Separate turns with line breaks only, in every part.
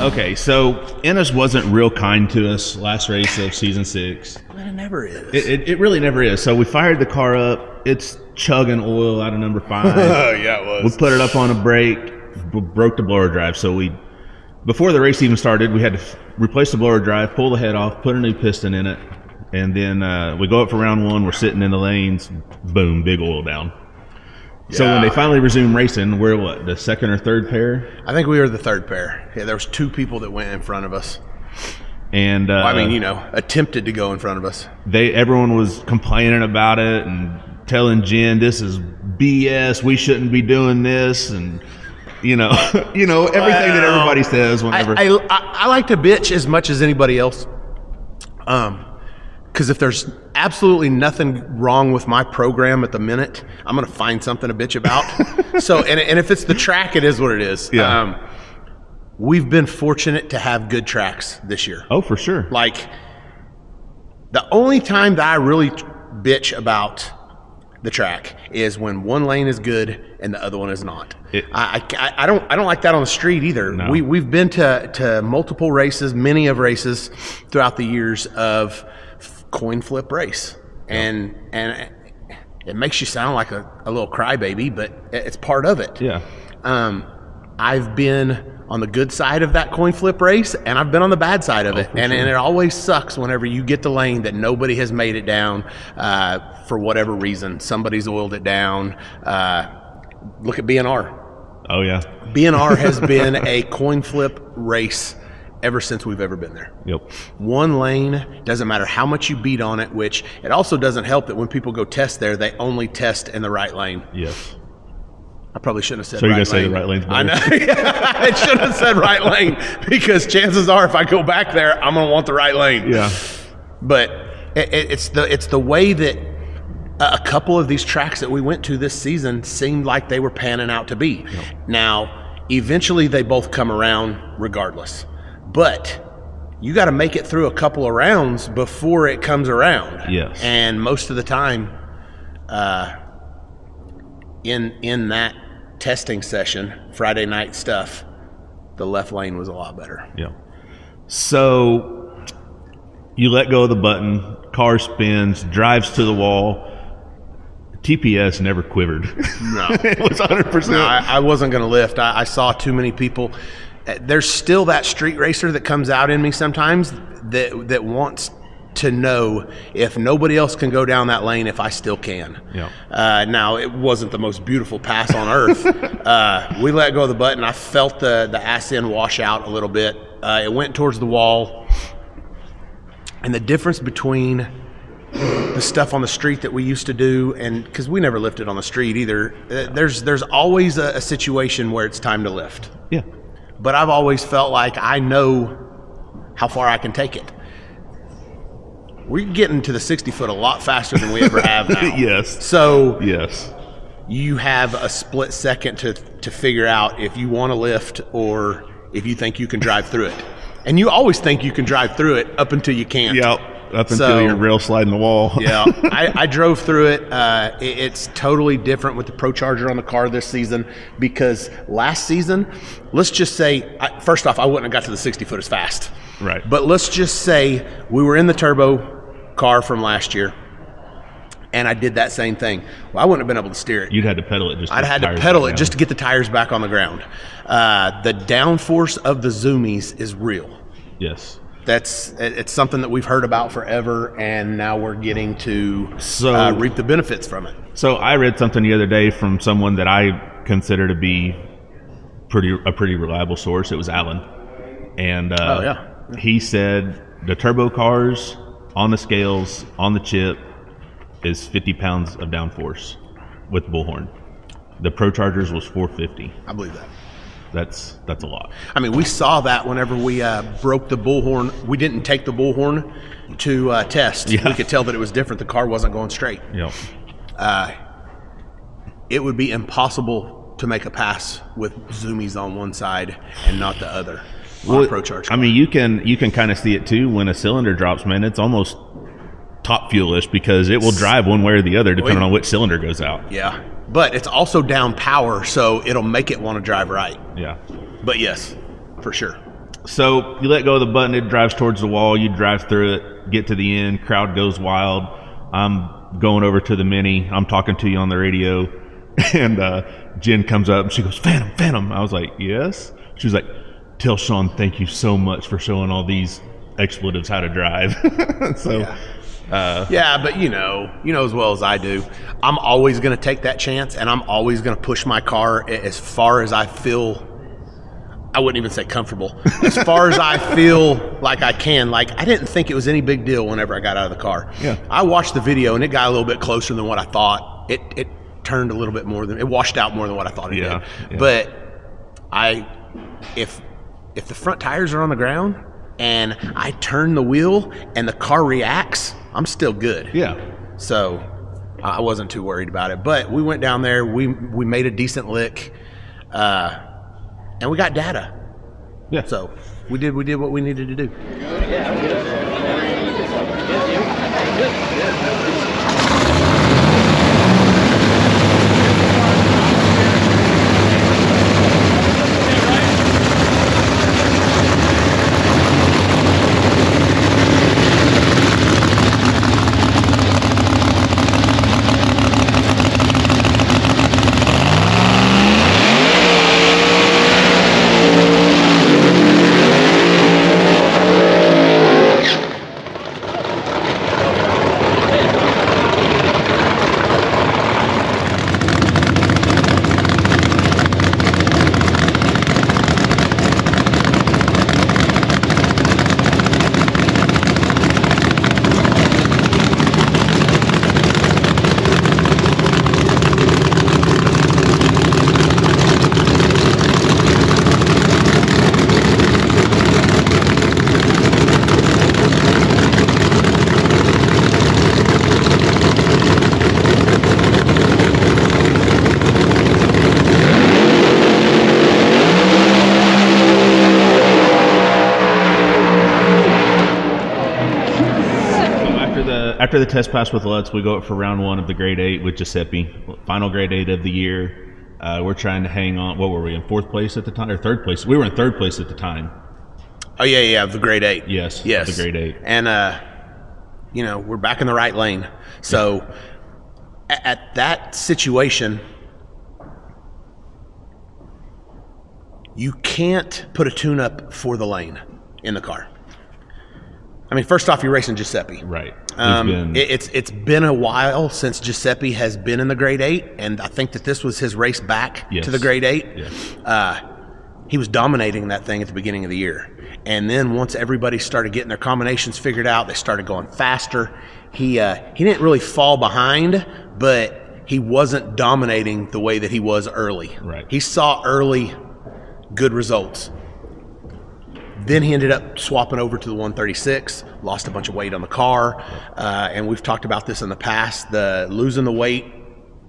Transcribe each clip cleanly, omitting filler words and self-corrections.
Okay, so Ennis wasn't real kind to us last race of season 6.
It never is.
It really never is. So we fired the car up. It's chugging oil out of number 5.
Yeah, it was.
We put it up on a brake, broke the blower drive. So before the race even started, we had to replace the blower drive, pull the head off, put a new piston in it, and then we go up for round 1. We're sitting in the lanes. Boom, big oil down. Yeah. So when they finally resumed racing, we're what, the second or third pair?
I think we were the third pair. Yeah, there was 2 people that went in front of us.
And
attempted to go in front of us.
Everyone was complaining about it and telling Jen, this is BS. We shouldn't be doing this, and everything that everybody says whenever.
I like to bitch as much as anybody else. Because if there's absolutely nothing wrong with my program at the minute, I'm going to find something to bitch about. So, and if it's the track, it is what it is.
Yeah.
We've been fortunate to have good tracks this year.
Oh, for sure.
Like, the only time that I really bitch about the track is when one lane is good and the other one is not. I don't like that on the street either.
No.
We've been to multiple races, many of races throughout the years of coin flip race, and it makes you sound like a little crybaby, but it's part of it.
Yeah.
I've been on the good side of that coin flip race, and I've been on the bad side of it, and it always sucks whenever you get the lane that nobody has made it down for whatever reason. Somebody's oiled it down. Look at BNR.
Oh yeah.
BNR has been a coin flip race ever since we've ever been there.
Yep.
One lane, doesn't matter how much you beat on it, which it also doesn't help that when people go test there, they only test in the right lane.
Yes.
I probably shouldn't have said
so
right lane.
So you're going to say the right lane's better?
I know. I should have said right lane, because chances are if I go back there, I'm going to want the right lane.
Yeah.
But it's the way that a couple of these tracks that we went to this season seemed like they were panning out to be.
Yep.
Now, eventually they both come around regardless. But you got to make it through a couple of rounds before it comes around.
Yes.
And most of the time, in that testing session, Friday night stuff, the left lane was a lot better.
Yeah. So you let go of the button, car spins, drives to the wall. TPS never quivered.
No.
It was 100%.
No, I wasn't going to lift. I saw too many people. There's still that street racer that comes out in me sometimes that wants to know if nobody else can go down that lane, if I still can.
Yeah.
Now, it wasn't the most beautiful pass on earth. We let go of the button. I felt the ass end wash out a little bit. It went towards the wall. And the difference between the stuff on the street that we used to do, and because we never lifted on the street either, there's always a situation where it's time to lift.
Yeah.
But I've always felt like I know how far I can take it. We're getting to the 60-foot a lot faster than we ever have now.
Yes.
So
yes,
you have a split second to figure out if you want to lift or if you think you can drive through it. And you always think you can drive through it up until you can't.
Yep. Up until your rail sliding the wall.
Yeah. I drove through it. It's totally different with the Procharger on the car this season, because last season, let's just say, first off, I wouldn't have got to the 60-foot as fast.
Right.
But let's just say we were in the turbo car from last year, and I did that same thing. Well, I wouldn't have been able to steer it.
You'd had to pedal it.
I'd had to pedal it just to get the tires back on the ground. The downforce of the Zoomies is real.
Yes.
It's something that we've heard about forever, and now we're getting to reap the benefits from it.
So I read something the other day from someone that I consider to be a pretty reliable source. It was Alan, and he said the turbo cars on the scales on the chip is 50 pounds of downforce with bullhorn. The Prochargers was 450.
I believe that.
That's a lot.
I mean, we saw that whenever we broke the bullhorn. We didn't take the bullhorn to test.
Yeah.
We could tell that it was different. The car wasn't going straight.
Yep.
It would be impossible to make a pass with Zoomies on one side and not the other.
Well,
Procharger.
I mean, you can kind of see it too when a cylinder drops, man. It's almost top fuelish because it will drive one way or the other depending on which cylinder goes out.
Yeah. But it's also down power, so it'll make it want to drive right.
Yeah.
But yes, for sure.
So you let go of the button, it drives towards the wall, you drive through it, get to the end, crowd goes wild. I'm going over to the Mini, I'm talking to you on the radio, and Jen comes up and she goes, Phantom. I was like, yes? She was like, tell Sean thank you so much for showing all these expletives how to drive. So
yeah, but you know as well as I do, I'm always going to take that chance, and I'm always going to push my car as far as I feel. I wouldn't even say comfortable. As far as I feel like I can. Like, I didn't think it was any big deal whenever I got out of the car.
Yeah.
I watched the video, and it got a little bit closer than what I thought. It turned a little bit more than, it washed out more than what I thought it did. Yeah. But if the front tires are on the ground and I turn the wheel and the car reacts, I'm still good.
Yeah.
So I wasn't too worried about it. But we went down there. We made a decent lick. And we got data.
Yeah.
So we did what we needed to do.
After the test pass with Lutz, we go up for round 1 of the grade 8 with Giuseppe, final grade 8 of the year. We're trying to hang on. What were we, in 4th place at the time, or 3rd place? We were in 3rd place at the time.
Oh yeah, the grade 8.
Yes, the grade 8.
And we're back in the right lane. So at that situation, you can't put a tune-up for the lane in the car. I mean, first off, you're racing Giuseppe.
Right.
It's been a while since Giuseppe has been in the grade 8, and I think that this was his race back to the grade 8.
Yes.
He was dominating that thing at the beginning of the year. And then once everybody started getting their combinations figured out, they started going faster. He didn't really fall behind, but he wasn't dominating the way that he was early.
Right.
He saw early good results. Then he ended up swapping over to the 136, lost a bunch of weight on the car, and we've talked about this in the past. Losing the weight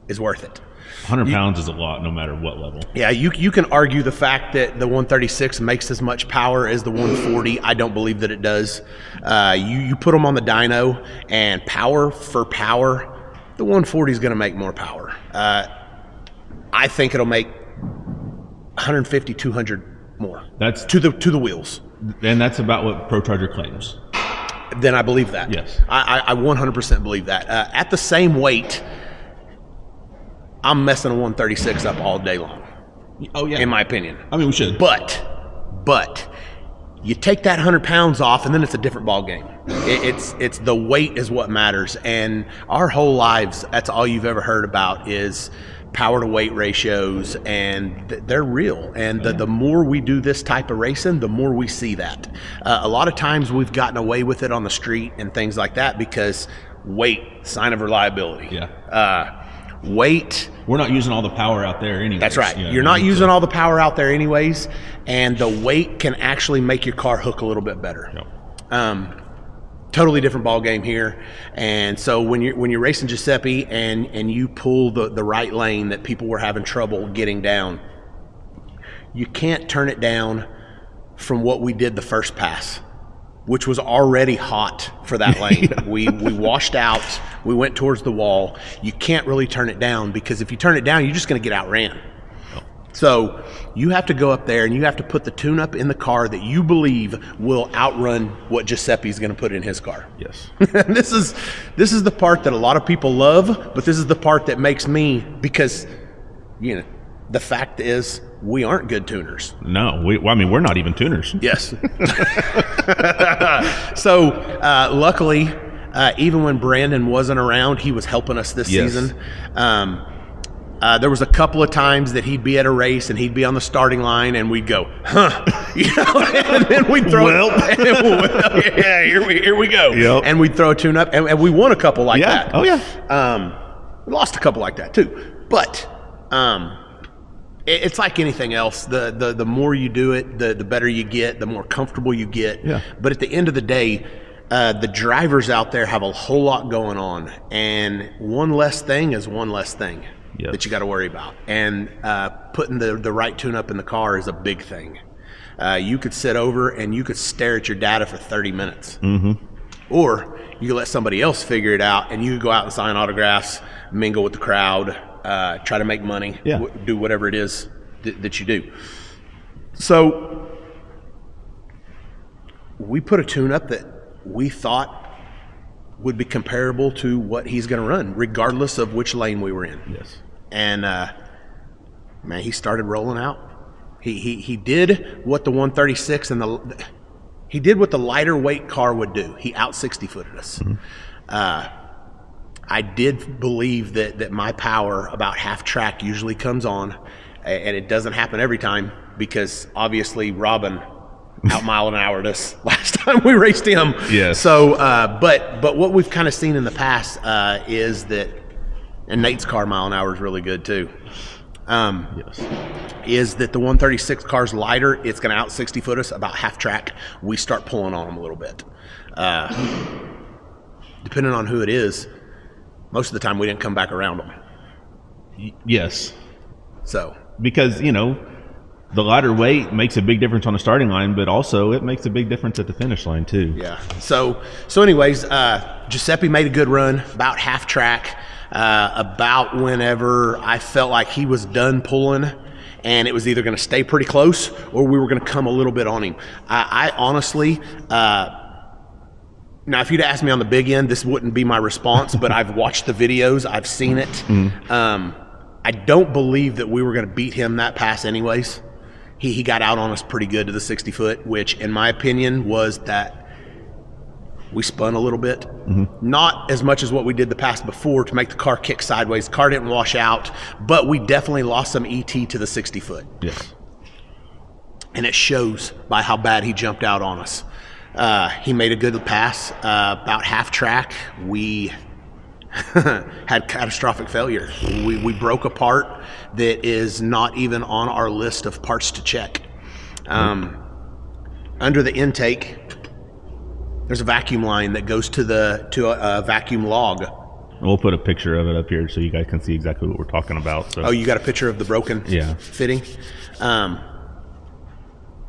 is worth it.
100 pounds is a lot, no matter what level.
Yeah, you can argue the fact that the 136 makes as much power as the 140. I don't believe that it does. You put them on the dyno, and power for power, the 140 is going to make more power. I think it'll make 150, 200 more.
That's
to the wheels.
And that's about what Procharger claims.
Then I believe that.
Yes.
I 100% believe that. At the same weight, I'm messing a 136 up all day long.
Oh, yeah.
In my opinion.
I mean, we should.
But you take that 100 pounds off, and then it's a different ball game. It's the weight is what matters. And our whole lives, that's all you've ever heard about is power to weight ratios, and they're real. And the more we do this type of racing, the more we see that. A lot of times we've gotten away with it on the street and things like that because weight, sign of reliability.
Yeah.
Weight.
We're not using all the power out there anyways.
That's right. You're not using all the power out there anyways, and the weight can actually make your car hook a little bit better.
Yep.
Totally different ball game here. And so when you're racing Giuseppe and you pull the right lane that people were having trouble getting down, you can't turn it down from what we did the first pass, which was already hot for that lane. Yeah. We washed out. We went towards the wall. You can't really turn it down because if you turn it down, you're just going to get outran. So you have to go up there and you have to put the tune-up in the car that you believe will outrun what Giuseppe's going to put in his car.
Yes.
This is the part that a lot of people love, but this is the part that makes me, because, you know, the fact is we aren't good tuners.
No, we're not even tuners.
Yes. So luckily, even when Brandon wasn't around, he was helping us this season. There was a couple of times that he'd be at a race and he'd be on the starting line and we'd go, huh, you know, and then we'd throw yeah, here we go.
Yep.
And we'd throw a tune up and we won a couple like that.
Oh yeah.
We lost a couple like that too. But it's like anything else. The more you do it, the better you get, the more comfortable you get.
Yeah.
But at the end of the day, the drivers out there have a whole lot going on, and one less thing is one less thing. Yep. That you got to worry about. And putting the right tune-up in the car is a big thing. You could sit over and you could stare at your data for 30 minutes.
Mm-hmm.
Or you could let somebody else figure it out, and you could go out and sign autographs, mingle with the crowd, try to make money, do whatever it is that you do. So we put a tune-up that we thought would be comparable to what he's going to run, regardless of which lane we were in.
Yes.
And man, he started rolling out. He did what the 136 and he did what the lighter weight car would do. He out 60-footed us. Mm-hmm. I did believe that my power about half track usually comes on, and it doesn't happen every time because obviously Robin out mile an hour us last time we raced him.
Yes.
So, but what we've kind of seen in the past is that. And Nate's car mile an hour is really good too.
Yes.
Is that the 136 car's lighter? It's going to out 60-foot us about half track. We start pulling on them a little bit. Depending on who it is, most of the time we didn't come back around them.
Yes.
So
because the lighter weight makes a big difference on the starting line, but also it makes a big difference at the finish line too.
Yeah. So anyways, Giuseppe made a good run about half track. About whenever I felt like he was done pulling and it was either going to stay pretty close or we were going to come a little bit on him. I honestly, now if you'd asked me on the big end, this wouldn't be my response, but I've watched the videos, I've seen it. I don't believe that we were going to beat him that pass anyways. He got out on us pretty good to the 60-foot, which in my opinion was that we spun a little bit. Mm-hmm. Not as much as what we did the pass before to make the car kick sideways. The car didn't wash out, but we definitely lost some ET to the 60-foot.
Yes.
And it shows by how bad he jumped out on us. He made a good pass. About half track, we had catastrophic failure. We broke a part that is not even on our list of parts to check. Under the intake, there's a vacuum line that goes to a vacuum log.
We'll put a picture of it up here so you guys can see exactly what we're talking about. So.
Oh, you got a picture of the broken fitting?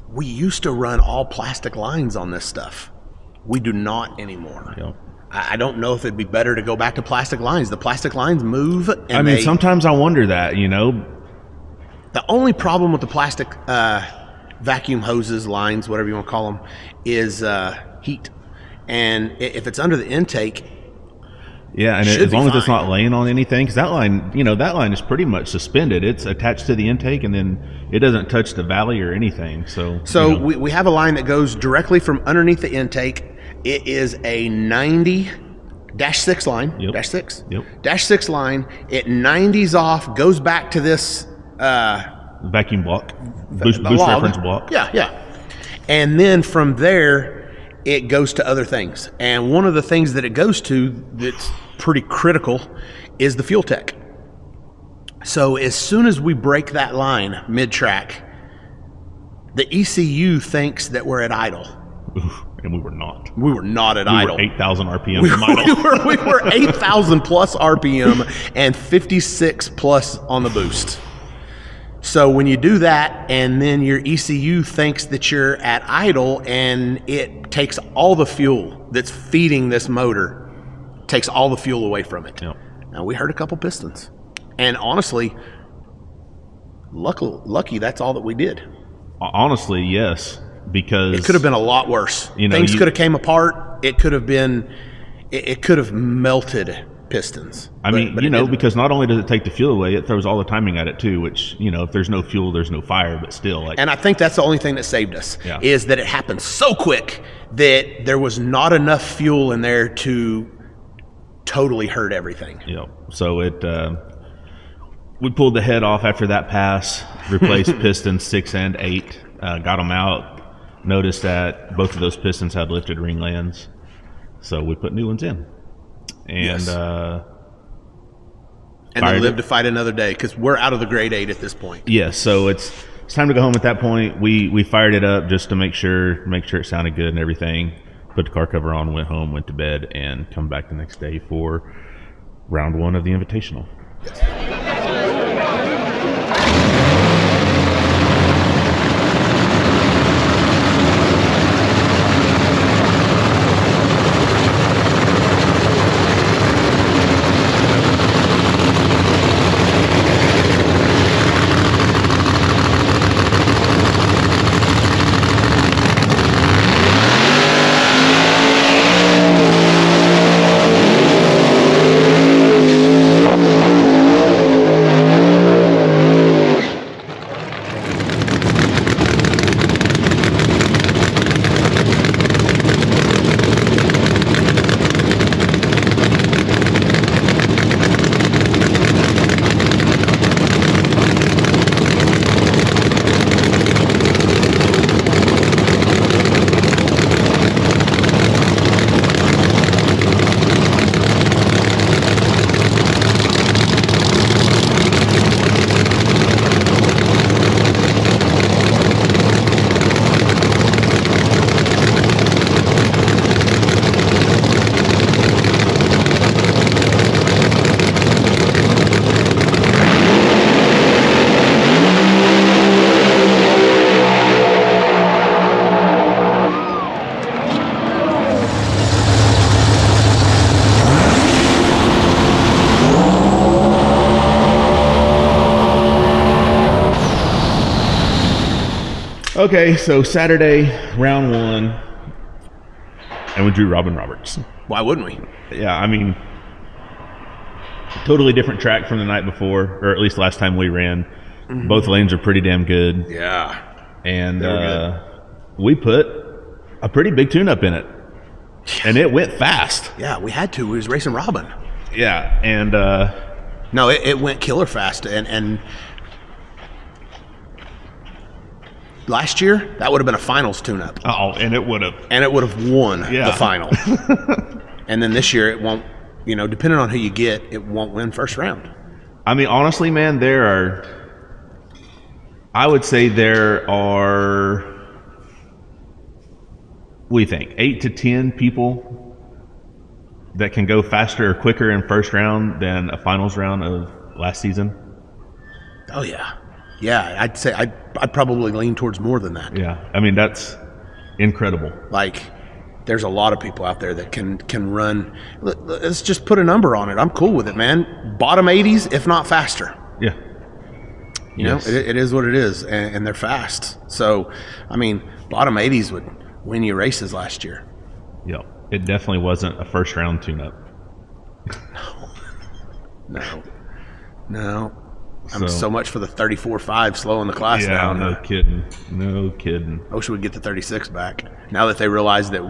We used to run all plastic lines on this stuff. We do not anymore.
Yep.
I don't know if it'd be better to go back to plastic lines. The plastic lines move.
And sometimes I wonder that,
The only problem with the plastic vacuum hoses, lines, whatever you want to call them, is heat. And if it's under the intake,
and as long as it's not laying on anything, because that line is pretty much suspended. It's attached to the intake, and then it doesn't touch the valley or anything. So
we have a line that goes directly from underneath the intake. It is a 90-6 line.
Yep.
-6 line. It 90s off, goes back to this
vacuum block, boost reference block.
Yeah. And then from there, it goes to other things. And one of the things that it goes to that's pretty critical is the fuel tech. So as soon as we break that line mid-track, the ECU thinks that we're at idle.
And we were not.
We were not at idle.
We were 8,000 RPM from idle.
We were 8,000 plus RPM and 56 plus on the boost. So when you do that and then your ECU thinks that you're at idle and it takes all the fuel that's feeding this motor, takes all the fuel away from it.
Yep.
Now we hurt a couple pistons. And honestly, lucky that's all that we did.
Honestly, yes, because
it could have been a lot worse. Things could have came apart. It could have been, it could have melted pistons.
But because not only does it take the fuel away, it throws all the timing at it too, which, if there's no fuel, there's no fire, but still.
And I think that's the only thing that saved us, is that it happened so quick that there was not enough fuel in there to totally hurt everything.
So we pulled the head off after that pass, replaced pistons 6 and 8, got them out, noticed that both of those pistons had lifted ring lands, so we put new ones in. And then live to fight another day, because we're out of the grade 8 at this point. Yes, so it's time to go home at that point. We fired it up just to make sure it sounded good and everything. Put the car cover on, went home, went to bed, and come back the next day for round 1 of the Invitational. Yes. Okay, so Saturday, round 1, and we drew Robin Roberts.
Why wouldn't we?
Yeah, totally different track from the night before, or at least last time we ran. Mm-hmm. Both lanes are pretty damn good.
Yeah.
And we put a pretty big tune-up in it. And it went fast.
Yeah, we had to. We was racing Robin.
Yeah, and...
no, it went killer fast, and last year, that would have been a finals tune-up.
Oh, and it would have.
And it would have won the final. And then this year, it won't, depending on who you get, it won't win first round.
Honestly, man, I would say there are, what do you think, 8 to 10 people that can go faster or quicker in first round than a finals round of last season?
Oh, yeah. Yeah, I'd say I'd probably lean towards more than that.
Yeah, that's incredible.
There's a lot of people out there that can run. Let's just put a number on it. I'm cool with it, man. Bottom 80s, if not faster.
Yeah.
It is what it is, and they're fast. So, bottom 80s would win you races last year.
Yeah, it definitely wasn't a first round tune-up.
No. So much for the 34.5 slowing the class down.
No kidding.
I wish we'd get the 36 back. Now that they realize that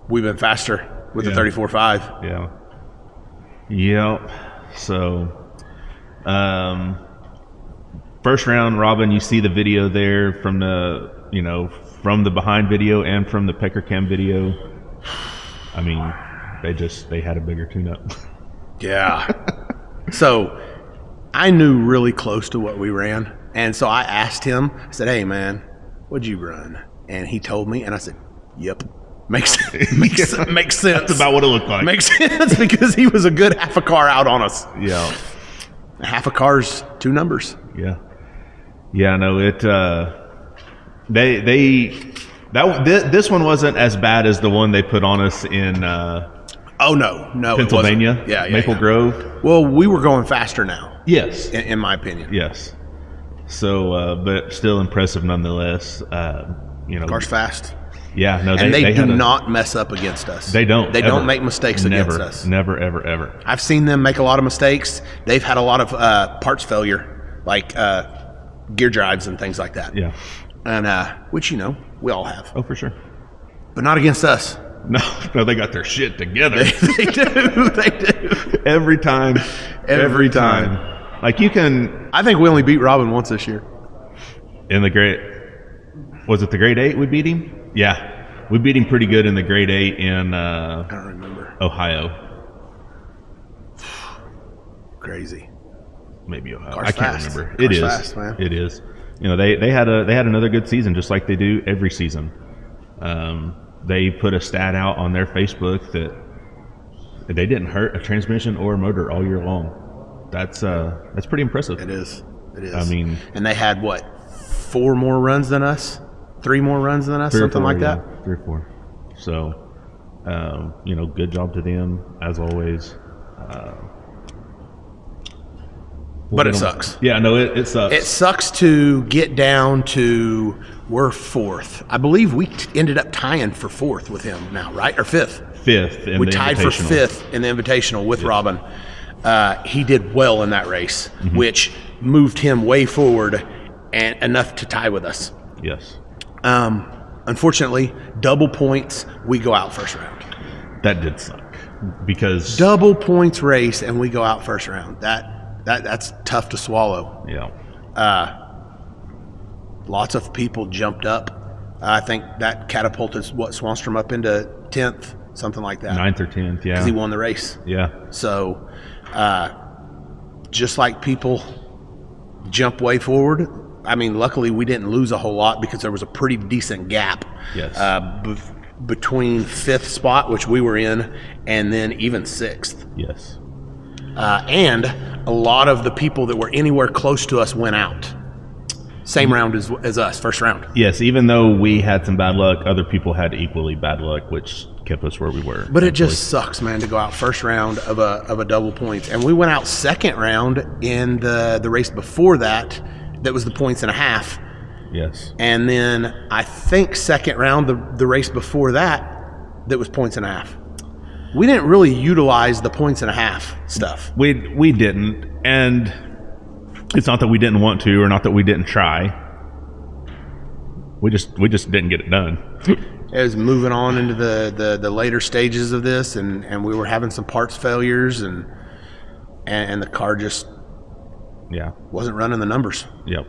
we've been faster with the 34.5.
Yeah. Yep. So, first round, Robin, you see the video there from the behind video and from the Pecker Cam video. They had a bigger tune-up.
Yeah. So I knew really close to what we ran, and so I asked him, I said, hey man, what'd you run? And he told me, and I said, yep, makes sense.
That's about what it looked like.
Makes sense, because he was a good half a car out on us.
Yeah.
Half a car's 2 numbers.
Yeah. No, this one wasn't as bad as the one they put on us in
no,
Pennsylvania.
Yeah,
Maple Grove.
Well, we were going faster now.
Yes,
in my opinion.
Yes,
Yeah.
But still impressive nonetheless.
Car's fast.
Yeah, no,
they do not mess up against us.
They don't.
They don't make mistakes against us.
Never, ever, ever.
I've seen them make a lot of mistakes. They've had a lot of parts failure, gear drives and things like that.
Yeah.
And which we all have.
Oh, for sure.
But not against us.
No, they got their shit together.
They do. They do.
Every time. Like you can.
I think we only beat Robin once this year.
In the was it the grade 8 we beat him? Yeah, we beat him pretty good in the grade 8 in
I don't remember.
Ohio.
Crazy.
Maybe Ohio.
Car's
I can't
fast.
remember.
Car's
It is.
fast, man.
It is. They had another good season, just like they do every season. They put a stat out on their Facebook that they didn't hurt a transmission or a motor all year long. That's pretty impressive.
It is.
I mean,
and they had what, 4 more runs than us? 3 more runs than us, something like that.
3 or 4. So, good job to them as always.
But it sucks.
Yeah, no, it sucks.
It sucks to get down to we're 4th. I believe we ended up tying for 4th with him now, right? Or 5th.
5th.
We tied for 5th in the Invitational with Robin. He did well in that race, which moved him way forward and enough to tie with us.
Yes.
Unfortunately, double points, we go out first round.
That did suck because
double points race and we go out first round. That's tough to swallow.
Yeah.
Lots of people jumped up. I think that catapulted Swanstrom up into 10th, something like that.
9th or 10th, yeah.
Because he won the race.
Yeah.
So, just like people jump way forward, I mean, luckily we didn't lose a whole lot because there was a pretty decent gap.
Yes.
Between 5th spot, which we were in, and then even 6th.
Yes.
And a lot of the people that were anywhere close to us went out. Same round as us, first round.
Yes, even though we had some bad luck, other people had equally bad luck, which kept us where we were.
But it just sucks, man, to go out first round of a double points. And we went out second round in the race before that was the points and a half.
Yes.
And then I think second round, the race before that was points and a half. We didn't really utilize the points and a half stuff.
We didn't, and it's not that we didn't want to, or not that we didn't try. We just didn't get it done.
It was moving on into the later stages of this, and we were having some parts failures, and the car just wasn't running the numbers.
Yep.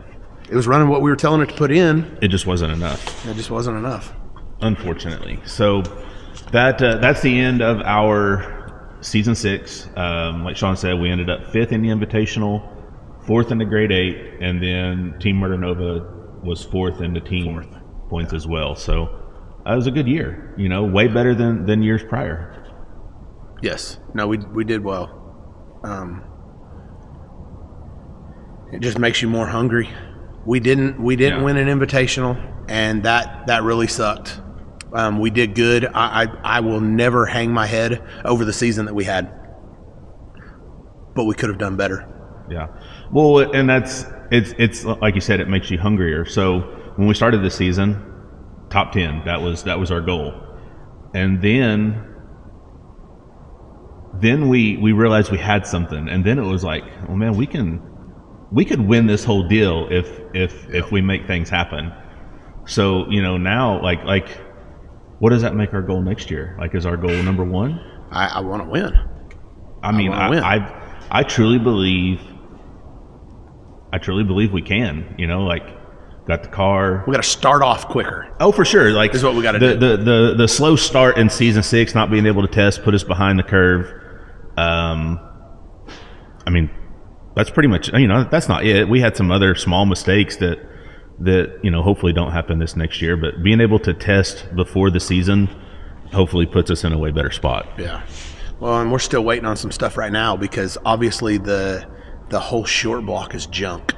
It was running what we were telling it to put in.
It just wasn't enough.
It just wasn't enough.
Unfortunately. So that's the end of our season 6. Like Sean said, we ended up 5th in the Invitational, 4th in the grade 8, and then Team Murder Nova was 4th in the team points as well. So it was a good year, way better than years prior.
Yes. No, we did well. It just makes you more hungry. We didn't win an Invitational, and that really sucked. We did good. I will never hang my head over the season that we had, but we could have done better.
Yeah. Well, and it's like you said, it makes you hungrier. So when we started the season, top 10, that was our goal, and then we realized we had something, and then it was like, oh man, we could win this whole deal if we make things happen. So now like what does that make our goal next year? Like, is our goal number 1?
I want to win.
I truly believe we can. Like, got the car.
We got to start off quicker.
Oh, for sure. Like,
this is what we got to do.
The slow start in season 6, not being able to test, put us behind the curve. That's pretty much, that's not it. We had some other small mistakes that hopefully don't happen this next year, but being able to test before the season hopefully puts us in a way better spot.
Yeah. Well, and we're still waiting on some stuff right now because obviously the whole short block is junk.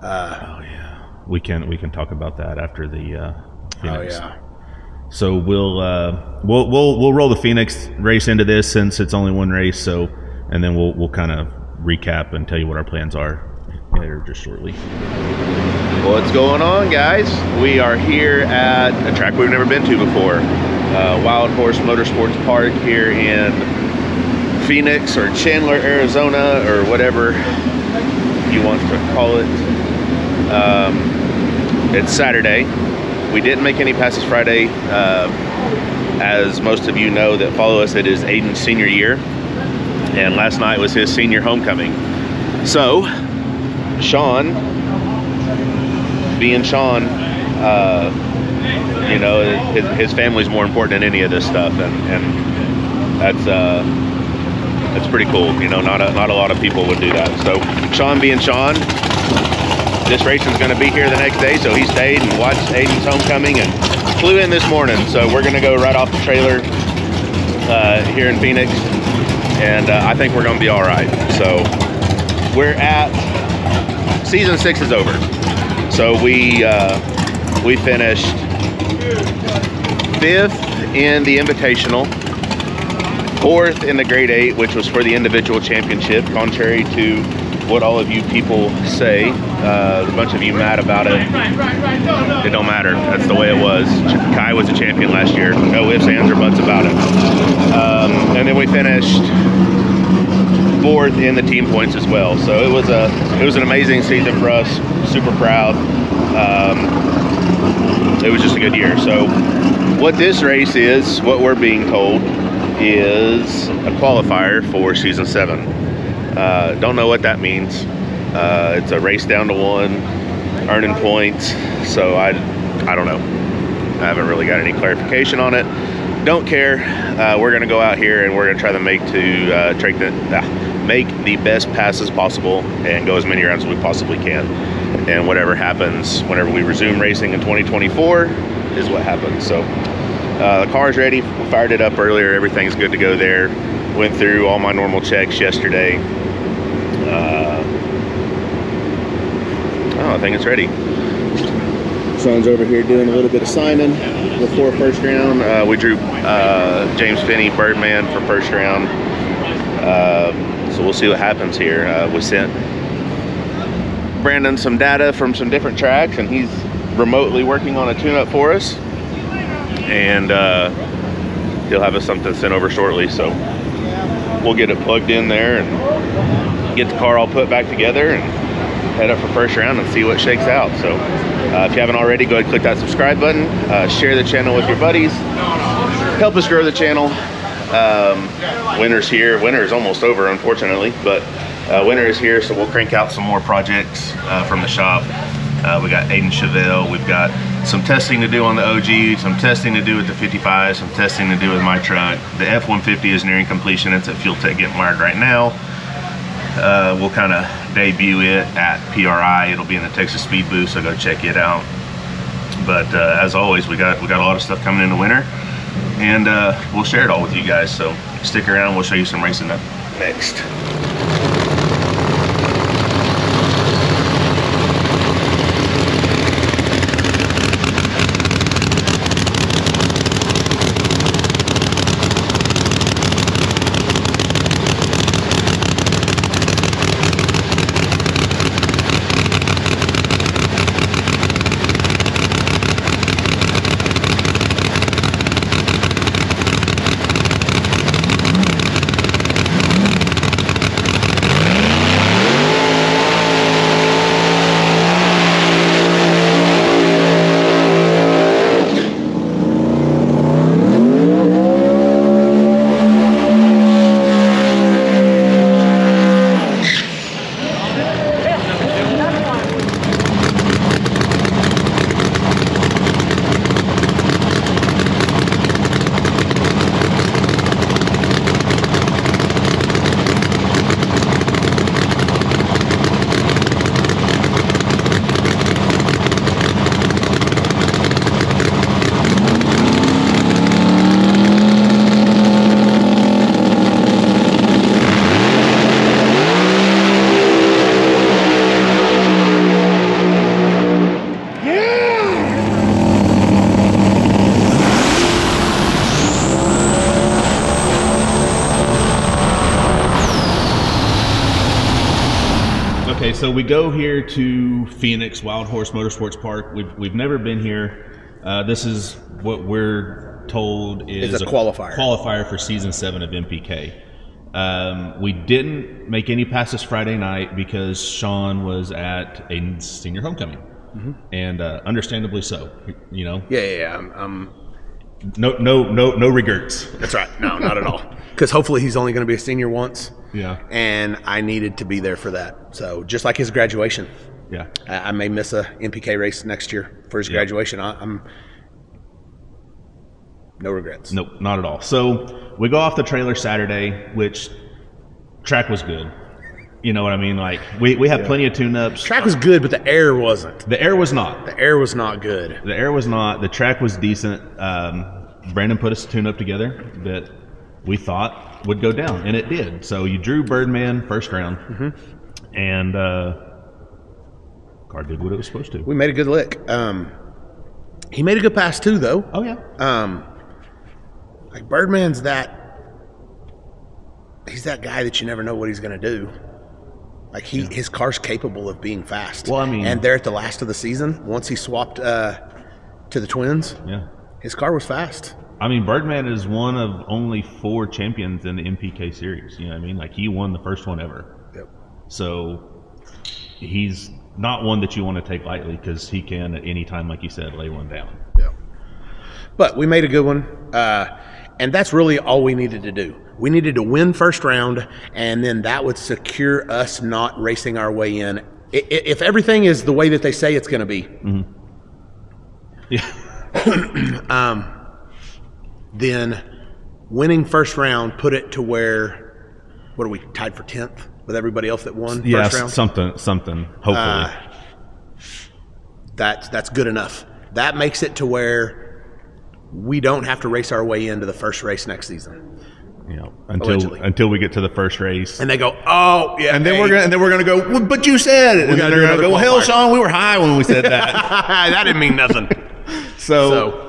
Oh yeah. We can talk about that after the Phoenix.
Oh yeah.
So we'll roll the Phoenix race into this since it's only one race. So, and then we'll kind of recap and tell you what our plans are here just shortly.
What's going on, guys? We are here at a track we've never been to before, Wildhorse Motorsports Park here in Phoenix or Chandler, Arizona, or whatever you want to call it. It's Saturday. We didn't make any passes Friday. As most of you know that follow us, it is Aiden's senior year, and last night was his senior homecoming. So Sean, being Sean, you know, his family's more important than any of this stuff, and that's pretty cool. You know, not a lot of people would do that. So Sean being Sean, this racing's going to be here the next day, so he stayed and watched Aiden's homecoming and flew in this morning. So we're going to go right off the trailer here in Phoenix, and I think we're going to be all right. So we're at season 6 is over. So we finished 5th in the Invitational, 4th in the Grade 8, which was for the individual championship, contrary to what all of you people say. A bunch of you mad about it. It don't matter. That's the way it was. Kai was a champion last year. No ifs, ands, or buts about it. And then we finished 4th in the team points as well. So it was an amazing season for us. Super proud. It was just a good year. So what this race is, what we're being told, is a qualifier for season 7. Don't know what that means. It's a race down to 1, earning points. So I don't know. I haven't really got any clarification on it. Don't care. We're gonna go out here and we're gonna try to make the best passes possible and go as many rounds as we possibly can. And whatever happens whenever we resume racing in 2024 is what happens. So the car's ready. We fired it up earlier. Everything's good to go there. Went through all my normal checks yesterday. I think it's ready. Sean's over here doing a little bit of signing before first round. We drew James Finney, Birdman, for first round. So we'll see what happens here. We sent Brandon some data from some different tracks, and he's remotely working on a tune-up for us. And he'll have us something sent over shortly. So we'll get it plugged in there and get the car all put back together and head up for first round and see what shakes out. So if you haven't already, go ahead and click that subscribe button, share the channel with your buddies, help us grow the channel. Winter's here. Winter is almost over, unfortunately, but winter is here, so we'll crank out some more projects from the shop. We got Aiden Chevelle, we've got some testing to do on the OG, some testing to do with the 55, some testing to do with my truck. The F-150 is nearing completion. It's at Fuel Tech getting wired right now. We'll kind of debut it at PRI. It'll be in the Texas Speed booth, so go check it out. But as always, we got a lot of stuff coming in the winter, and we'll share it all with you guys. So stick around. We'll show you some racing up next.
so we go here to Phoenix Wildhorse Motorsports Park. We've never been here. This is what we're told is
a qualifier.
Qualifier for season 7 of NPK. We didn't make any passes Friday night because Sean was at a senior homecoming, and understandably so. You know.
Yeah.
No regrets.
That's right. No, not at all. Because hopefully he's only going to be a senior once.
Yeah.
And I needed to be there for that. So just like his graduation.
Yeah.
I may miss a NPK race next year for his graduation. I'm no regrets.
Nope, not at all. So we go off the trailer Saturday, which track was good. You know what I mean? Like we had plenty of tune-ups.
Track was good, but the air wasn't.
The air was not.
The air was not good.
The air was not. The track was decent. Brandon put us a tune-up together that we thought would go down, and it did. So you drew Birdman first round, and car did what it was supposed to.
We made a good lick. He made a good pass too, though.
Oh yeah.
Like Birdman's he's that guy that you never know what he's going to do. Like his car's capable of being fast.
Well, I mean,
and there at the last of the season, once he swapped to the Twins, his car was fast.
I mean, Birdman is one of only 4 champions in the NPK series. You know what I mean? Like he won the first one ever.
Yep.
So he's not one that you want to take lightly because he can at any time, like you said, lay one down.
Yeah. But we made a good one, and that's really all we needed to do. We needed to win first round, and then that would secure us not racing our way in. If everything is the way that they say it's going to be, then winning first round put it to where, what are we, tied for 10th with everybody else that won first round?
something. Hopefully,
that's good enough. That makes it to where we don't have to race our way into the first race next season.
You know, until we get to the first race,
and they go, oh yeah,
and then we're gonna go, well, but you said it, and then they're gonna go, well, hell, Sean, we were high when we said that.
That didn't mean nothing.
So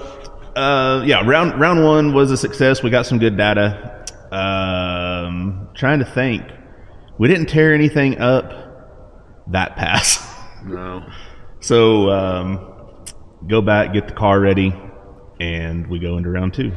round 1 was a success. We got some good data. Trying to think, we didn't tear anything up that pass.
No.
So go back, get the car ready, and we go into round 2.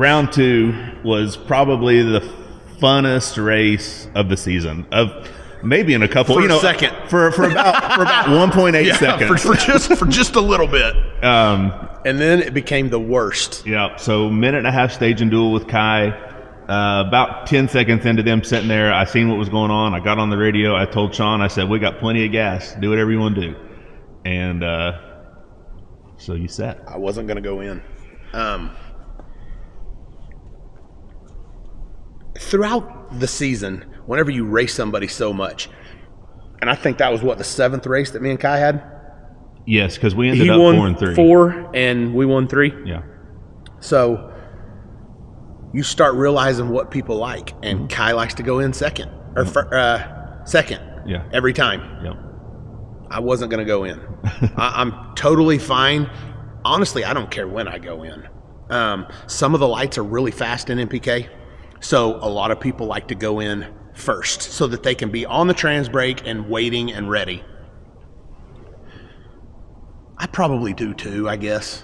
round 2 was probably the funnest race of the season. Of maybe in a couple,
for a second,
for about 1.8 seconds,
for just a little bit. And then it became the worst.
Yeah. So minute and a half stage and duel with Kai. About 10 seconds into them sitting there, I seen what was going on. I got on the radio. I told Sean, I said, we got plenty of gas. Do whatever you want to do. And so you sat.
I wasn't going to go in. Throughout the season, whenever you race somebody so much, and I think that was, the 7th race that me and Kai had?
Yes, because we ended up 4-3.
He won 4, and we won 3?
Yeah.
So you start realizing what people like, and Kai likes to go in second every time.
Yep.
I wasn't going to go in. I'm totally fine. Honestly, I don't care when I go in. Some of the lights are really fast in NPK, so a lot of people like to go in first so that they can be on the trans brake and waiting and ready. I probably do too, I guess.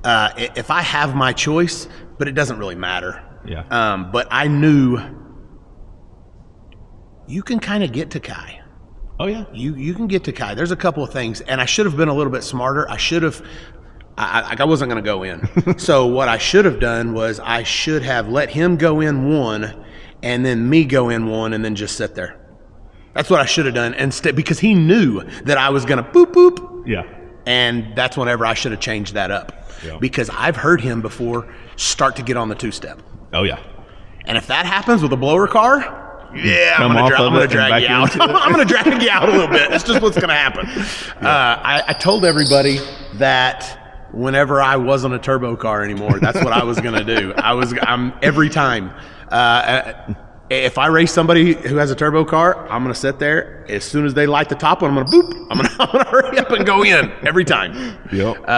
If I have my choice, but it doesn't really matter.
Yeah.
But I knew you can kind of get to Kai.
Oh yeah.
You can get to Kai. There's a couple of things, and I should have been a little bit smarter. I should have. I wasn't going to go in. So what I should have done was I should have let him go in 1, and then me go in 1, and then just sit there. That's what I should have done instead, because he knew that I was going to boop boop.
Yeah.
And that's whenever I should have changed that up.
Yeah.
Because I've heard him before start to get on the 2-step.
Oh yeah.
And if that happens with a blower car, yeah, I'm going to drag you out. I'm going to drag you out a little bit. That's just what's going to happen. Yeah. I told everybody that whenever I wasn't a turbo car anymore, that's what I was going to do. I'm every time. If I race somebody who has a turbo car, I'm going to sit there. As soon as they light the top one, I'm going to boop. I'm going to hurry up and go in every time.
Yep.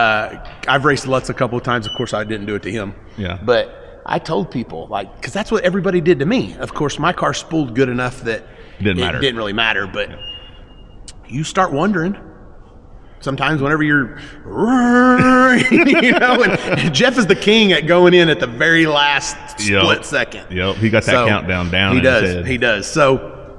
I've raced Lutz a couple of times. Of course, I didn't do it to him.
Yeah.
But I told people, because that's what everybody did to me. Of course, my car spooled good enough that it didn't really matter. But you start wondering. Sometimes whenever you're, and Jeff is the king at going in at the very last split second.
Yep, he got that countdown down.
He does. So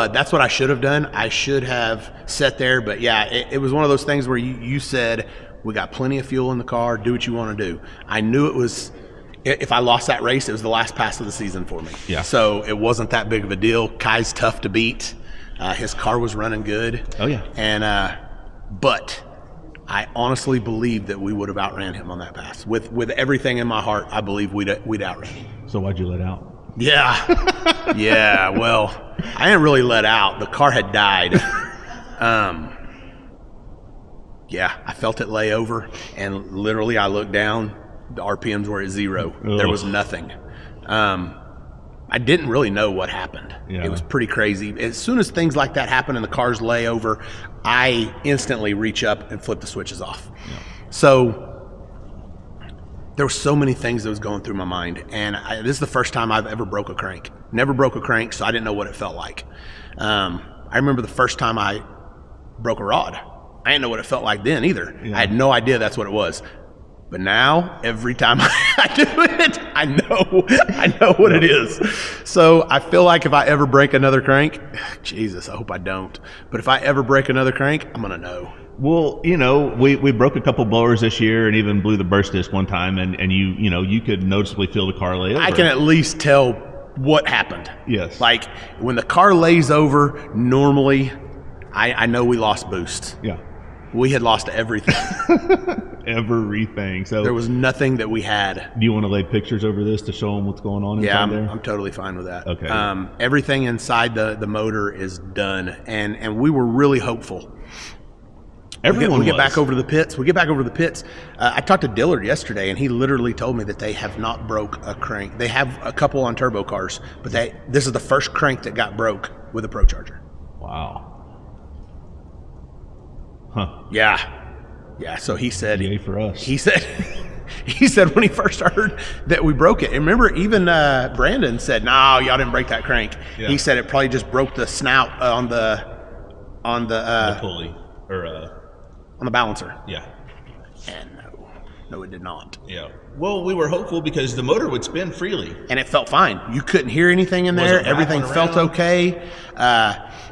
that's what I should have done. I should have sat there. But yeah, it was one of those things where you said, we got plenty of fuel in the car. Do what you want to do. I knew it was, if I lost that race, it was the last pass of the season for me.
Yeah.
So it wasn't that big of a deal. Kai's tough to beat. His car was running good.
Oh yeah.
And but I honestly believe that we would have outran him on that pass. With everything in my heart, I believe we'd outrun him.
So why'd you let out?
Yeah. Yeah, well, I didn't really let out. The car had died. Yeah, I felt it lay over, and literally I looked down, the RPMs were at 0.
Ugh.
There was nothing. I didn't really know what happened.
Yeah.
It was pretty crazy. As soon as things like that happen and the cars lay over, I instantly reach up and flip the switches off.
Yeah.
So there were so many things that was going through my mind, and this is the first time I've ever broke a crank. Never broke a crank, so I didn't know what it felt like. I remember the first time I broke a rod. I didn't know what it felt like then either.
Yeah.
I had no idea that's what it was. But now, every time I do it, I know what it is. So I feel like if I ever break another crank, Jesus, I hope I don't. But if I ever break another crank, I'm going to know.
Well, we broke a couple blowers this year and even blew the burst disc one time, and you could noticeably feel the car lay over.
I can at least tell what happened.
Yes.
Like when the car lays over, normally I know we lost boost.
Yeah.
We had lost everything.
Everything. So
there was nothing that we had.
Do you want to lay pictures over this to show them what's going on inside there?
I'm totally fine with that.
Okay.
Everything inside the motor is done, and we were really hopeful. We get back over to the pits. I talked to Dillard yesterday, and he literally told me that they have not broke a crank. They have a couple on turbo cars, but this is the first crank that got broke with a Procharger.
Wow. Huh.
Yeah, so he said,
yay for us.
He said when he first heard that we broke it, and remember even Brandon said, no, y'all didn't break that crank. Yeah. He said it probably just broke the snout on the
pulley or
on the balancer.
Yeah.
And no. No, it did not.
Yeah. Well, we were hopeful because the motor would spin freely.
And it felt fine. You couldn't hear anything in there. Everything felt okay.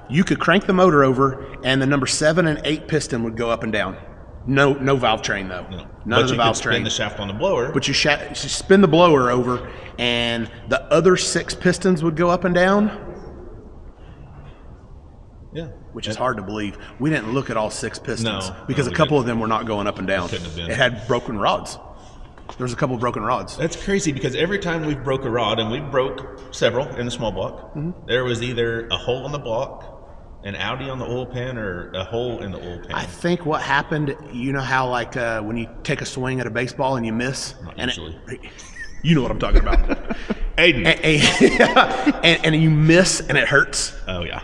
You could crank the motor over, and the number 7 and 8 piston would go up and down. No valve train, though. No. None of the valve train.
Spin the shaft on the blower.
But you spin the blower over, and the other 6 pistons would go up and down.
Yeah.
Which is hard to believe. We didn't look at all 6 pistons because a couple of them were not going up and down. It had broken rods. There was a couple of broken rods.
That's crazy because every time we broke a rod, and we broke several in the small block, there was either a hole in the block, an Audi on the oil pan, or a hole in the oil pan.
I think what happened, you know how like when you take a swing at a baseball and you miss?
Not usually.
You know what I'm talking about.
Aiden.
And you miss and it hurts.
Oh, yeah.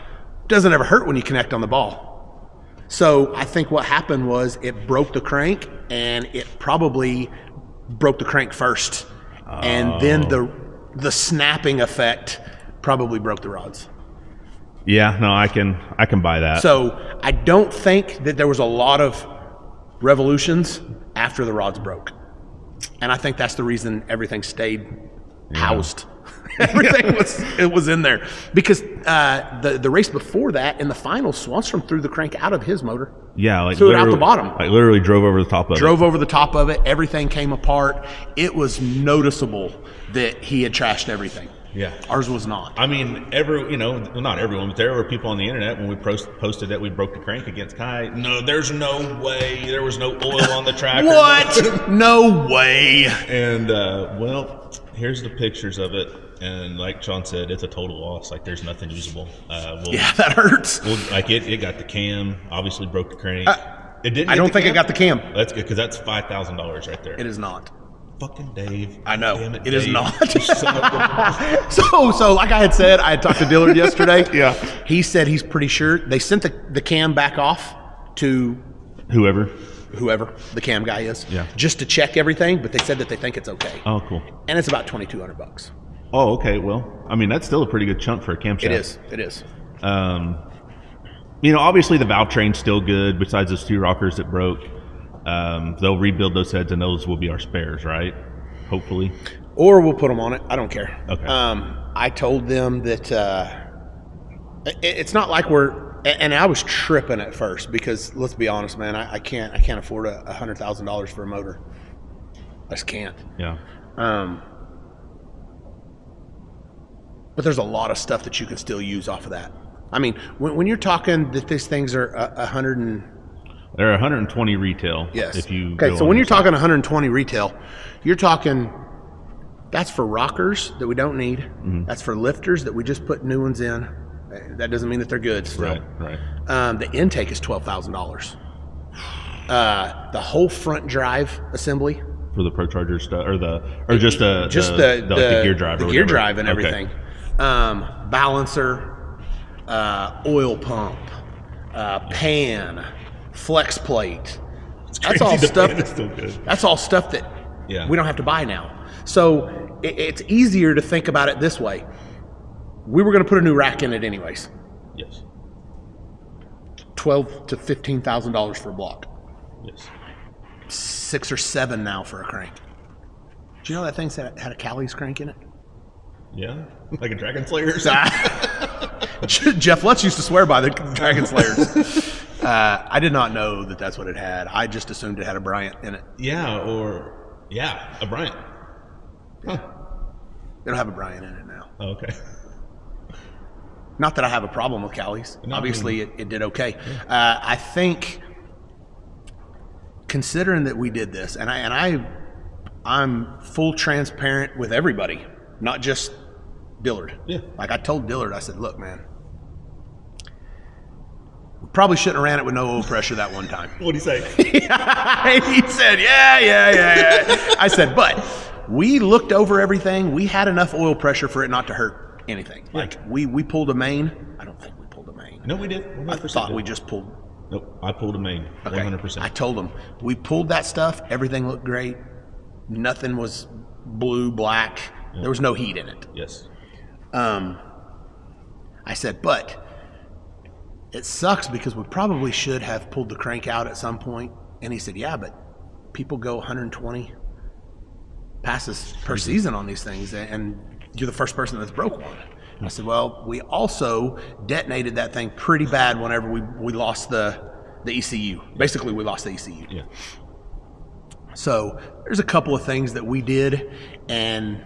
Doesn't ever hurt when you connect on the ball. So I think what happened was it broke the crank, and it probably broke the crank first, and then the snapping effect probably broke the rods.
Yeah, no, I can buy that.
So I don't think that there was a lot of revolutions after the rods broke, and I think that's the reason everything stayed housed. Everything was in there because the race before that in the finals, Swanstrom threw the crank out of his motor.
Yeah, like
threw it out the bottom.
Like literally drove over the top of it.
Drove over the top of it. Everything came apart. It was noticeable that he had trashed everything.
Yeah,
ours was not.
I mean, not everyone, but there were people on the internet when we posted that we broke the crank against Kai. No, there's no way. There was no oil on the track.
What? No way.
And well, here's the pictures of it. And like Sean said, it's a total loss. Like there's nothing usable.
Yeah, that hurts.
It got the cam. Obviously broke the crank. It didn't.
I don't think it got the cam.
That's good because that's $5,000 right there.
It is not.
Fucking Dave.
I know.
Damn
it
Dave.
Is not. So like I had said, I had talked to Dillard yesterday.
Yeah.
He said he's pretty sure they sent the cam back off to
whoever
the cam guy is.
Yeah.
Just to check everything, but they said that they think it's okay.
Oh, cool.
And it's about $2,200.
Oh, okay. Well, I mean, that's still a pretty good chunk for a camshaft.
It is.
Obviously the valve train's still good besides those 2 rockers that broke. They'll rebuild those heads, and those will be our spares, right? Hopefully.
Or we'll put them on it. I don't care.
Okay.
I told them that it's not like and I was tripping at first because let's be honest, man, I can't afford $100,000 for a motor. I just can't.
Yeah.
But there's a lot of stuff that you can still use off of that. I mean, when you're talking that these things are
they're 120 retail.
Yes.
If you
so when you're talking 120 retail, you're talking that's for rockers that we don't need. Mm-hmm. That's for lifters that we just put new ones in. That doesn't mean that they're good still.
Right.
The intake is $12,000. The whole front drive assembly
for the Procharger stuff, or just the gear drive,
the gear drive and everything. Okay. Balancer, oil pump, pan, flex plate. That's all stuff. That's all stuff that we don't have to buy now. So it's easier to think about it this way. We were going to put a new rack in it anyways.
Yes.
$12,000 to $15,000 for a block.
Yes.
6 or 7 now for a crank. Do you know that thing had a Callie's crank in it?
Yeah, like a Dragon Slayer or something.
Jeff Lutz used to swear by the Dragon Slayers. I did not know that that's what it had. I just assumed it had a Bryant in it.
A Bryant. Huh.
They don't have a Bryant in it now.
Oh, okay.
Not that I have a problem with Callie's. No, obviously, it did okay. Yeah. I think, considering that we did this, and I'm full transparent with everybody, not just Dillard. Yeah. Like I told Dillard, I said, look, man, we probably shouldn't have ran it with no oil pressure that one time.
What'd he say?
He said, yeah. I said, but we looked over everything. We had enough oil pressure for it not to hurt anything. Yeah. Like we pulled a main. I don't think we pulled a main.
No, we did.
I thought we just pulled.
Nope, I pulled a main. Okay. 100%.
I told him we pulled that stuff. Everything looked great. Nothing was blue, black. Yeah. There was no heat in it.
Yes.
I said, but it sucks because we probably should have pulled the crank out at some point. And he said, yeah, but people go 120 passes per season on these things, and you're the first person that's broke one. I said, well, we also detonated that thing pretty bad whenever we lost the ECU. Basically, we lost the ECU.
Yeah.
So there's a couple of things that we did, and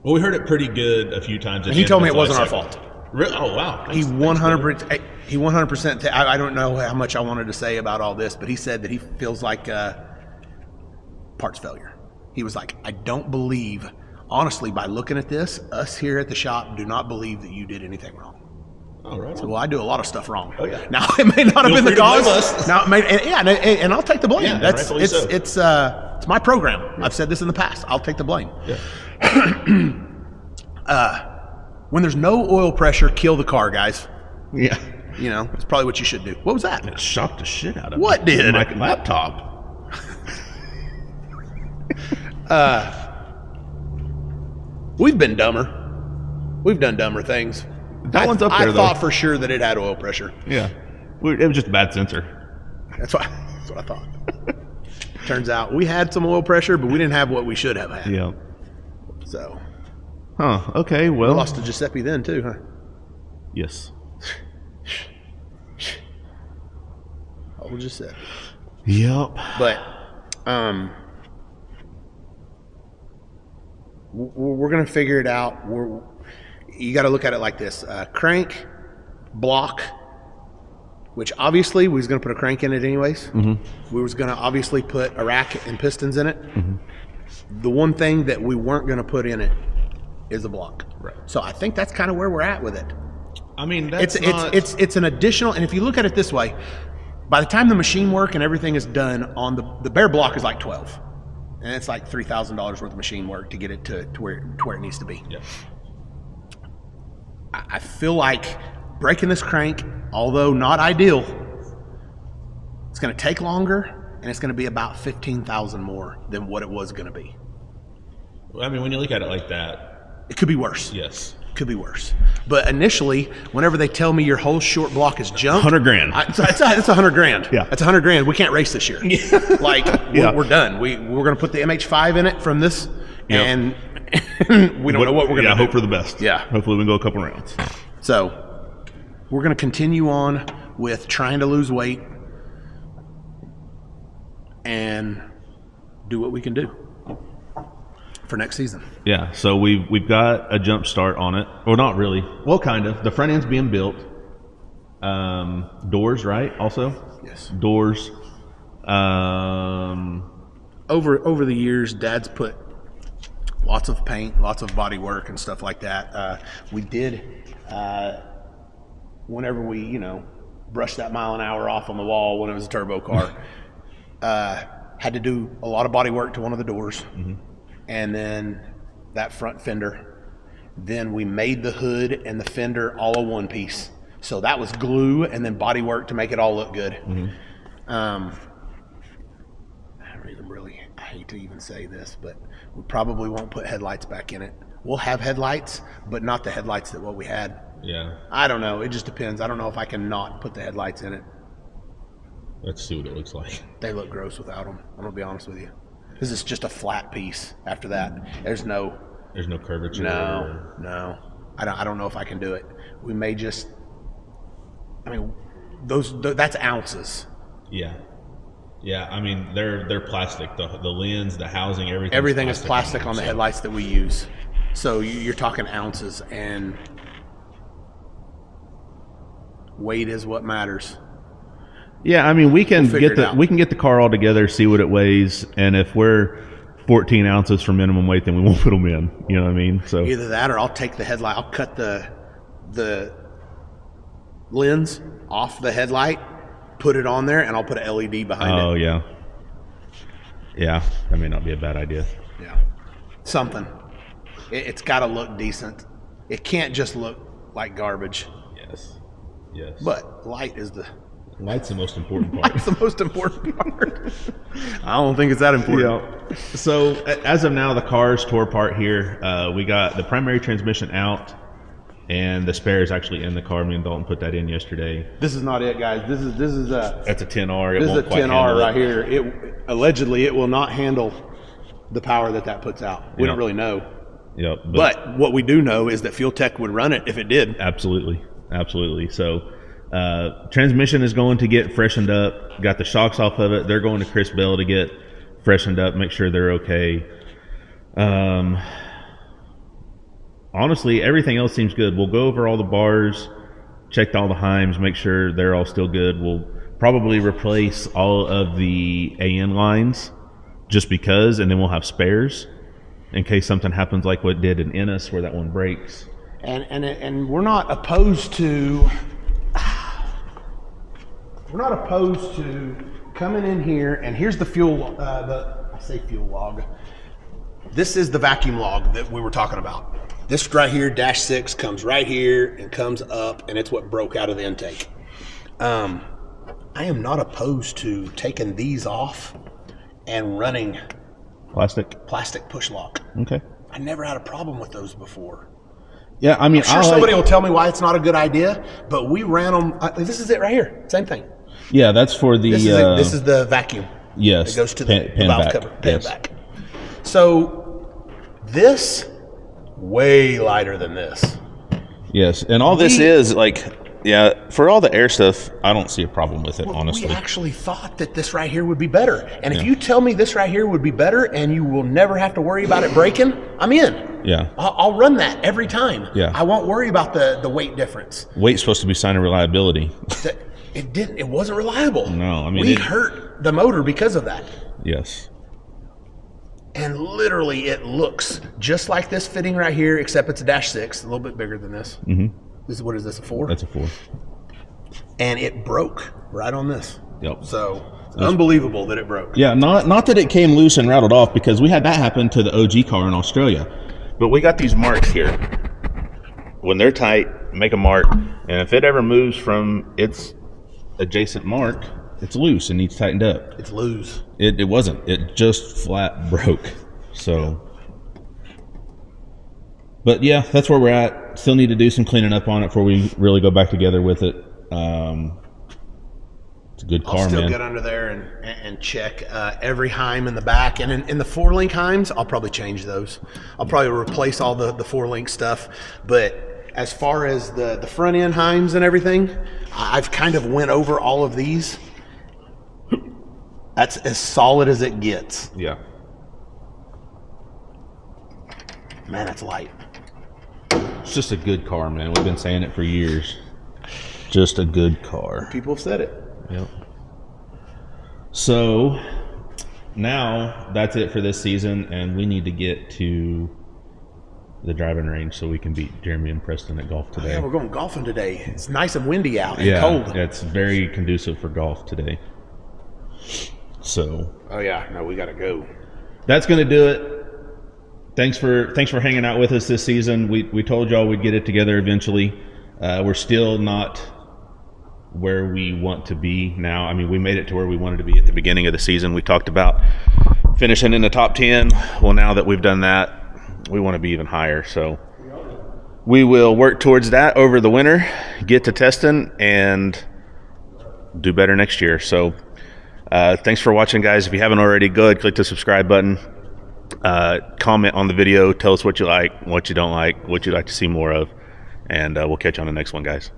well, we heard it pretty good a few times.
He told me it wasn't our fault.
Really? Oh wow!
He 100%. I don't know how much I wanted to say about all this, but he said that he feels like parts failure. He was like, I don't believe, honestly, by looking at this, us here at the shop do not believe that you did anything wrong.
Oh, right.
So, well, I do a lot of stuff wrong.
Oh, yeah.
Now it may not have been the cause. Now it may, and I'll take the blame.
Yeah,
That's
so.
it's my program. Yeah. I've said this in the past. I'll take the blame.
Yeah.
When there's no oil pressure, kill the car, guys.
Yeah.
You know, it's probably what you should do. What was that?
It shocked the shit out of
What
me.
did?
My laptop.
We've been dumber. We've done dumber things.
That one's up there,
I thought for sure that it had oil pressure.
Yeah. It was just a bad sensor.
That's what I thought. Turns out we had some oil pressure, but we didn't have what we should have had.
Yeah.
So.
Huh. Okay. Well.
We lost to Giuseppe then too, huh?
Yes.
Old Giuseppe.
Yep.
But we're gonna figure it out. You got to look at it like this: crank, block. Which obviously we was gonna put a crank in it anyways. Mm-hmm. We was gonna obviously put a rack and pistons in it. Mm-hmm. The one thing that we weren't gonna put in it is a block.
Right.
So I think that's kind of where we're at with it.
I mean,
it's an additional, and if you look at it this way, by the time the machine work and everything is done on the bare block is like 12, and it's like $3,000 worth of machine work to get it to where it needs to be.
Yeah.
I feel like breaking this crank, although not ideal, it's going to take longer, and it's going to be about $15,000 more than what it was going to be.
I mean, when you look at it like that,
it could be worse.
Yes.
Could be worse. But initially, whenever they tell me your whole short block is junk,
$100,000.
That's $100,000.
Yeah,
that's $100,000. We can't race this year. Like we're done. We're going to put the MH5 in it from this, and we don't know what we're going to do.
Hope for the best.
Yeah,
hopefully we can go a couple rounds.
So we're going to continue on with trying to lose weight and do what we can do for next season.
Yeah, so we've got a jump start on it. Well, not really. Well, kind of. The front end's being built. Doors, right? Also?
Yes.
Doors.
Over the years, Dad's put lots of paint, lots of body work and stuff like that. We did, whenever we, brushed that mile an hour off on the wall when it was a turbo car, had to do a lot of body work to one of the doors. Mm-hmm. And then that front fender. Then we made the hood and the fender all a one piece. So that was glue and then body work to make it all look good. Mm-hmm. I hate to even say this, but we probably won't put headlights back in it. We'll have headlights, but not the headlights that what we had.
Yeah.
I don't know. It just depends. I don't know if I can not put the headlights in it.
Let's see what it looks like.
They look gross without them. I'm going to be honest with you. Because it's just a flat piece after that. There's no
curvature.
No. I don't know if I can do it. We may just, that's ounces.
Yeah. Yeah, I mean, they're plastic. The lens, the housing, everything.
Everything is plastic on the headlights that we use. So you're talking ounces, and weight is what matters.
Yeah, I mean, we can get the car all together, see what it weighs, and if we're 14 ounces from minimum weight, then we won't put them in. You know what I mean? So
either that, or I'll take the headlight. I'll cut the lens off the headlight, put it on there, and I'll put an LED behind it.
Oh yeah, yeah. That may not be a bad idea.
Yeah, something. It's got to look decent. It can't just look like garbage.
Yes.
But light's the
most important part.
Light's the most important part. I don't think it's that important.
Yeah. So as of now, the car's tore apart here. We got the primary transmission out. and the spare is actually in the car. Me and Dalton put that in yesterday.
This is not it, guys. This is a
That's a 10R.
This is a 10R right here. It allegedly it will not handle the power that puts out. We don't really know.
Yep.
But what we do know is that Fuel Tech would run it if it did.
Absolutely. So transmission is going to get freshened up. Got the shocks off of it. They're going to Chris Bell to get freshened up, make sure they're okay. Honestly, everything else seems good. We'll go over all the bars, check all the Heims, make sure they're all still good. We'll probably replace all of the AN lines just because, and then we'll have spares in case something happens like what did in Ennis where that one breaks.
And we're not opposed to coming in here, and here's the fuel I say fuel log. This is the vacuum log that we were talking about. This right here, -6, comes right here and comes up, and it's what broke out of the intake. I am not opposed to taking these off and running plastic push lock.
Okay.
I never had a problem with those before.
Yeah, I mean,
I'm sure somebody will tell me why it's not a good idea, but we ran them. This is it right here. Same thing.
Yeah, that's for the.
This is the vacuum.
Yes.
It goes to the
pan
valve
back.
cover. Pan back. So this way lighter than this.
Yes, and all this is like, yeah, for all the air stuff, I don't see a problem with it, honestly.
We actually thought that this right here would be better. And if you tell me this right here would be better and you will never have to worry about it breaking, I'm in.
Yeah.
I'll run that every time.
Yeah.
I won't worry about the weight difference.
Weight's supposed to be a sign of reliability.
It didn't. It wasn't reliable.
No, I mean,
we hurt the motor because of that.
Yes.
And literally, it looks just like this fitting right here, except it's a -6, a little bit bigger than this.
Mm-hmm.
What is this, a 4?
That's a 4.
And it broke right on this.
Yep.
So it's unbelievable that it broke.
Yeah, not that it came loose and rattled off, because we had that happen to the OG car in Australia. But we got these marks here. When they're tight, make a mark, and if it ever moves from its adjacent mark, it's loose and needs tightened up.
It's loose.
It wasn't. It just flat broke. So, but yeah, that's where we're at. Still need to do some cleaning up on it before we really go back together with it. It's a good car,
I'll still
man.
get under there and check every Heim in the back. And in the 4-link Heims, I'll probably change those. I'll probably replace all the 4-link stuff. But as far as the front end Heims and everything, I've kind of went over all of these. That's as solid as it gets.
Yeah.
Man, that's light.
It's just a good car, man. We've been saying it for years. Just a good car.
People have said it.
Yep. So now that's it for this season, and we need to get to the driving range so we can beat Jeremy and Preston at golf today.
Yeah, we're going golfing today. It's nice and windy out and
yeah,
cold.
It's very conducive for golf today. So.
Oh yeah, no, we got to go.
That's going to do it. Thanks for hanging out with us this season. We told y'all we'd get it together eventually. We're still not where we want to be now. I mean, we made it to where we wanted to be at the beginning of the season. We talked about finishing in the top 10. Well, now that we've done that, we want to be even higher. So we will work towards that over the winter, get to testing, and do better next year. So thanks for watching, guys. If you haven't already, go ahead, click the subscribe button. Comment on the video. Tell us what you like, what you don't like, what you'd like to see more of. And we'll catch you on the next one, guys.